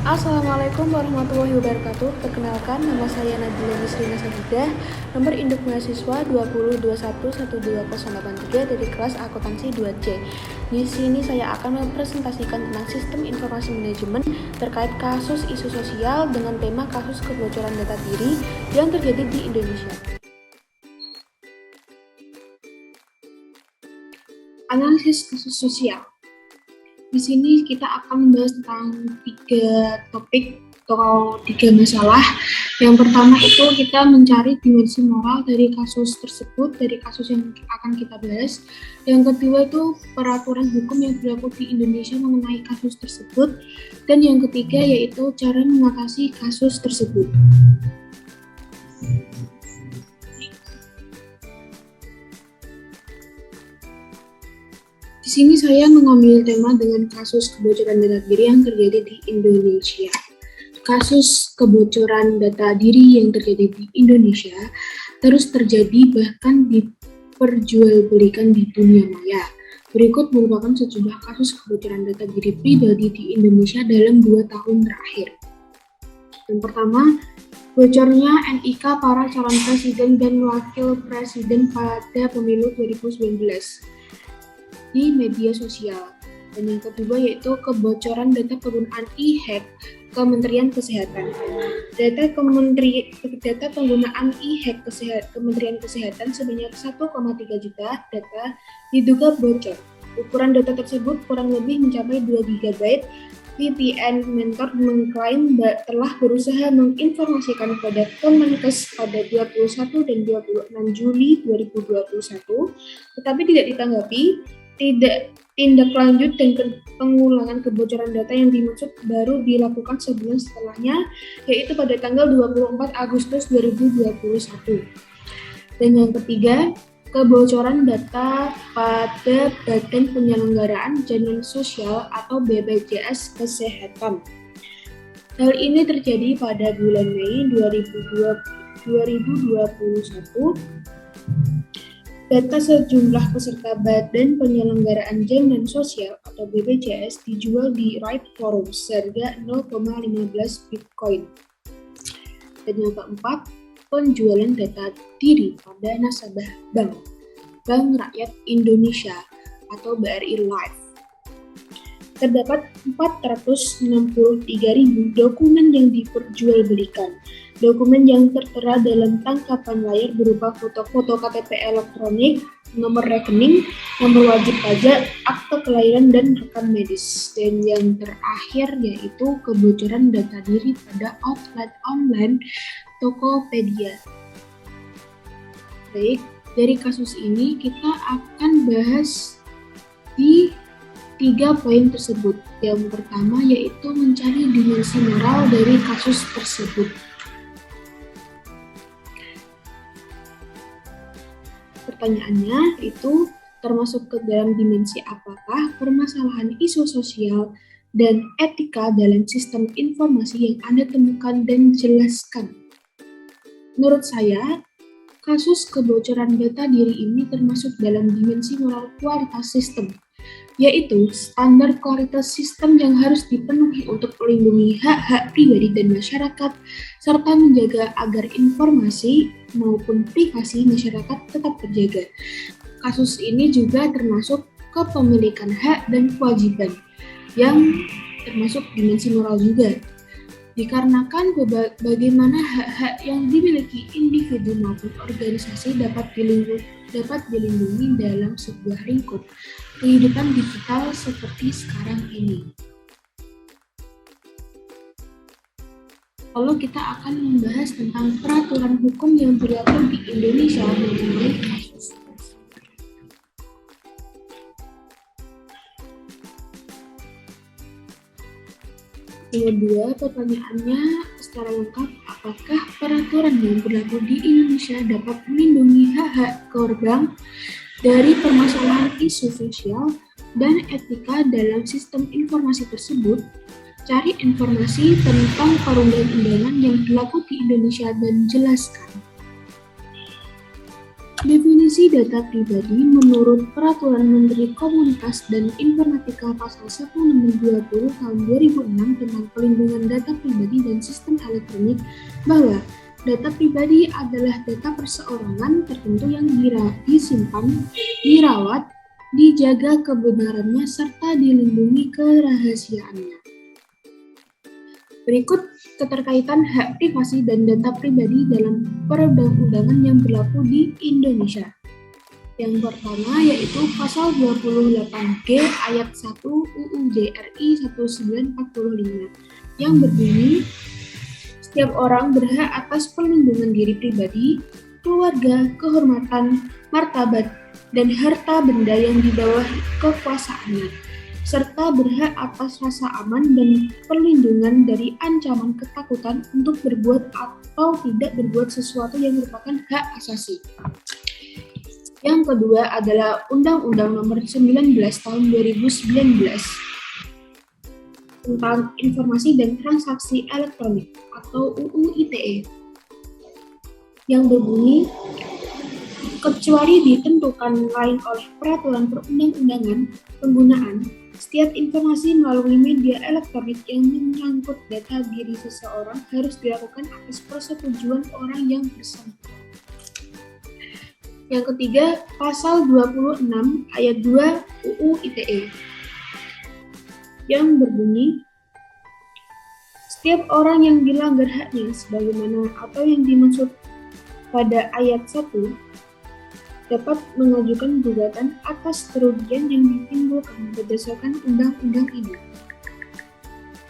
Assalamualaikum warahmatullahi wabarakatuh. Perkenalkan, nama saya Nabila Yusrina Sabidah, nomor induk mahasiswa 2021121083 dari kelas akuntansi 2C. Di sini saya akan mempresentasikan tentang sistem informasi manajemen terkait kasus isu sosial dengan tema kasus kebocoran data diri yang terjadi di Indonesia. Analisis kasus sosial. Di sini kita akan membahas tentang 3 topik atau 3 masalah. Yang pertama itu kita mencari dimensi moral dari kasus tersebut, dari kasus yang akan kita bahas. Yang kedua itu peraturan hukum yang berlaku di Indonesia mengenai kasus tersebut. Dan yang ketiga yaitu cara mengatasi kasus tersebut. Di sini saya mengambil tema dengan kasus kebocoran data diri yang terjadi di Indonesia. Kasus kebocoran data diri yang terjadi di Indonesia terus terjadi bahkan diperjualbelikan di dunia maya. Berikut merupakan sejumlah kasus kebocoran data diri pribadi di Indonesia dalam 2 tahun terakhir. Yang pertama, bocornya NIK para calon presiden dan wakil presiden pada pemilu 2019 di media sosial. Dan yang kedua yaitu kebocoran data penggunaan e-hack Kementerian Kesehatan. Data penggunaan e-hack Kementerian Kesehatan sebanyak 1,3 juta data diduga bocor. Ukuran data tersebut kurang lebih mencapai 2 GB. VPN Mentor mengklaim telah berusaha menginformasikan kepada Kemenkes pada 21 dan 26 Juli 2021, tetapi tidak ditanggapi. Tindak lanjut dan pengulangan kebocoran data yang dimaksud baru dilakukan sebulan setelahnya, yaitu pada tanggal 24 Agustus 2021. Dan yang ketiga, kebocoran data pada Badan Penyelenggaraan Jaminan Sosial atau BPJS Kesehatan. Hal ini terjadi pada bulan Mei 2021. Data sejumlah peserta Badan Penyelenggaraan Jaminan Sosial atau BPJS dijual di Right Forum seharga 0,15 Bitcoin. Dan yang keempat, penjualan data diri pada nasabah Bank Rakyat Indonesia atau BRI Live. Terdapat 463.000 dokumen yang diperjualbelikan. Dokumen yang tertera dalam tangkapan layar berupa foto-foto KTP elektronik, nomor rekening, nomor wajib pajak, akte kelahiran, dan rekam medis. Dan yang terakhir yaitu kebocoran data diri pada outlet online Tokopedia. Baik, dari kasus ini kita akan bahas di 3 poin tersebut. Yang pertama yaitu mencari dimensi moral dari kasus tersebut. Pertanyaannya itu termasuk ke dalam dimensi apakah permasalahan isu sosial dan etika dalam sistem informasi yang Anda temukan dan jelaskan. Menurut saya, kasus kebocoran data diri ini termasuk dalam dimensi moral kualitas sistem, yaitu standar kualitas sistem yang harus dipenuhi untuk melindungi hak-hak pribadi dan masyarakat, serta menjaga agar informasi maupun privasi masyarakat tetap terjaga. Kasus ini juga termasuk kepemilikan hak dan kewajiban, yang termasuk dimensi moral juga. Dikarenakan bagaimana hak-hak yang dimiliki individu maupun organisasi dapat dilindungi dalam sebuah lingkup kehidupan digital seperti sekarang ini. Lalu kita akan membahas tentang peraturan hukum yang berlaku di Indonesia mengenai kasus. Kedua, pertanyaannya secara lengkap, apakah peraturan yang berlaku di Indonesia dapat melindungi hak-hak korban dari permasalahan isu sosial dan etika dalam sistem informasi tersebut? Cari informasi tentang perundang-undangan yang berlaku di Indonesia dan jelaskan. Definisi data pribadi menurut Peraturan Menteri Komunikasi dan Informatika Pasal 1 Nomor 20 Tahun 2006 tentang Pelindungan Data Pribadi dan Sistem Elektronik bahwa data pribadi adalah data perseorangan tertentu yang disimpan, dirawat, dijaga kebenarannya, serta dilindungi kerahasiaannya. Berikut keterkaitan hak privasi dan data pribadi dalam perundang-undangan yang berlaku di Indonesia. Yang pertama yaitu Pasal 28G Ayat 1 UU DRI 1945 yang berbunyi, setiap orang berhak atas perlindungan diri pribadi, keluarga, kehormatan, martabat, dan harta benda yang di bawah kekuasaannya, serta berhak atas rasa aman dan perlindungan dari ancaman ketakutan untuk berbuat atau tidak berbuat sesuatu yang merupakan hak asasi. Yang kedua adalah Undang-Undang Nomor 19 Tahun 2019 tentang Informasi dan Transaksi Elektronik atau UU ITE yang berbunyi, kecuali ditentukan lain oleh peraturan perundang-undangan penggunaan, setiap informasi melalui media elektronik yang menyangkut data diri seseorang harus dilakukan atas persetujuan orang yang bersangkutan. Yang ketiga, Pasal 26 Ayat 2 UU ITE yang berbunyi, setiap orang yang dilanggar haknya sebagaimana atau yang dimaksud pada ayat 1 dapat mengajukan gugatan atas kerugian yang ditimbulkan berdasarkan undang-undang ini.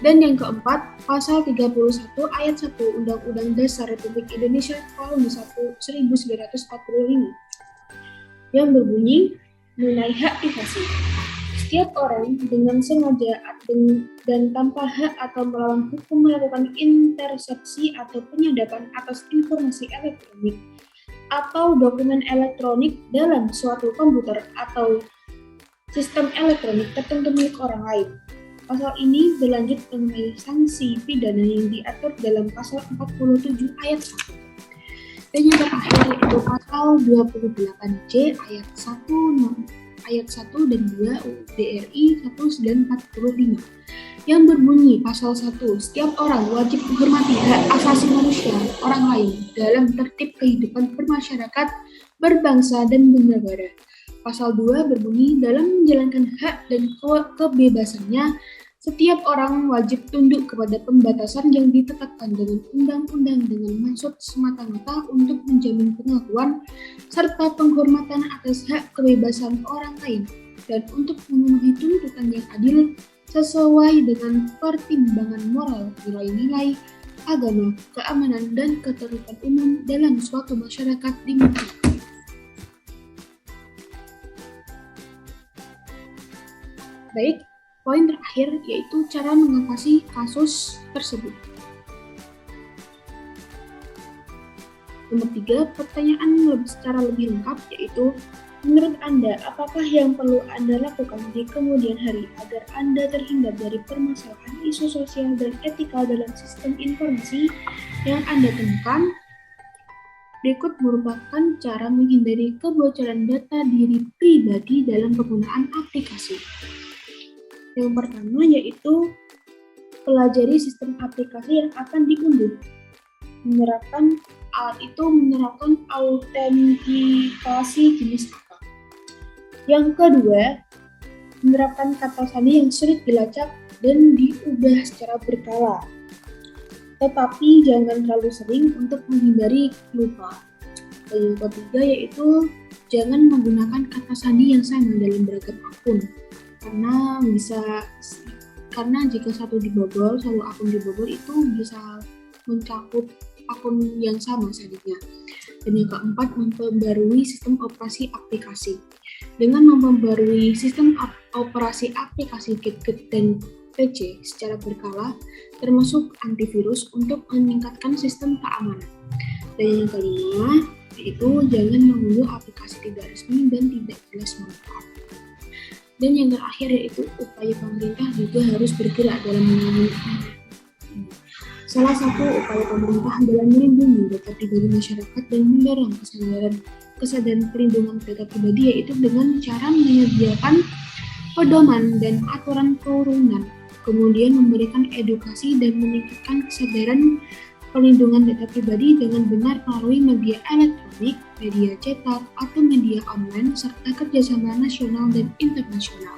Dan yang keempat, Pasal 31 Ayat 1 Undang-Undang Dasar Republik Indonesia tahun 1945 yang berbunyi mengenai hak privasi. Setiap orang dengan sengaja dan tanpa hak atau melawan hukum melakukan intersepsi atau penyadapan atas informasi elektronik atau dokumen elektronik dalam suatu komputer atau sistem elektronik tertentu milik orang lain. Pasal ini berlanjut mengenai sanksi pidana yang diatur dalam Pasal 47 Ayat 1. Dan yang terakhir yaitu Pasal 28J Ayat 1 dan 2 UU DRI 1945 yang berbunyi Pasal 1, setiap orang wajib menghormati hak asasi manusia orang lain dalam tertib kehidupan bermasyarakat, berbangsa, dan bernegara. Pasal 2 berbunyi dalam menjalankan hak dan kebebasannya, setiap orang wajib tunduk kepada pembatasan yang ditetapkan dengan undang-undang dengan maksud semata-mata untuk menjamin pengakuan serta penghormatan atas hak kebebasan orang lain dan untuk memenuhi tuntutan yang adil sesuai dengan pertimbangan moral, nilai-nilai, agama, keamanan, dan ketertiban umum dalam suatu masyarakat demokratis. Baik, poin terakhir yaitu cara mengatasi kasus tersebut. Nomor 3, pertanyaan secara lebih lengkap yaitu, menurut Anda, apakah yang perlu Anda lakukan di kemudian hari agar Anda terhindar dari permasalahan isu sosial dan etika dalam sistem informasi yang Anda temukan? Berikut merupakan cara menghindari kebocoran data diri pribadi dalam penggunaan aplikasi. Yang pertama yaitu pelajari sistem aplikasi yang akan diunduh. Menerapkan autentikasi jenis apa. Yang kedua, menerapkan kata sandi yang sulit dilacak dan diubah secara berkala. Tetapi jangan terlalu sering untuk menghindari lupa. Dan yang ketiga yaitu jangan menggunakan kata sandi yang sama dalam beragam akun. Karena jika satu akun dibobol itu bisa mencakup akun yang sama sandinya. Dan yang keempat, memperbarui sistem operasi aplikasi. Dengan memperbarui sistem operasi aplikasi KitKat dan PC secara berkala, termasuk antivirus untuk meningkatkan sistem keamanan. Dan yang kelima, yaitu jangan mengunduh aplikasi tidak resmi dan tidak jelas manfaat. Dan yang terakhir yaitu upaya pemerintah juga harus bergerak dalam menangani. Salah satu upaya pemerintah adalah melindungi data pribadi masyarakat dan mendorong kesadaran kesadaran pelindungan data pribadi, yaitu dengan cara menyediakan pedoman dan aturan turunan, kemudian memberikan edukasi dan meningkatkan kesadaran pelindungan data pribadi dengan benar melalui media elektronik, media cetak, atau media online, serta kerjasama nasional dan internasional.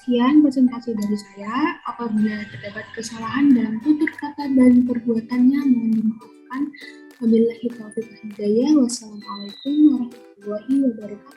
Sekian presentasi dari saya. Apabila terdapat kesalahan dalam tutur kata dan perbuatannya, mohon dimaafkan. Wabillahi taufiq wal hidayah. Wassalamualaikum warahmatullahi wabarakatuh.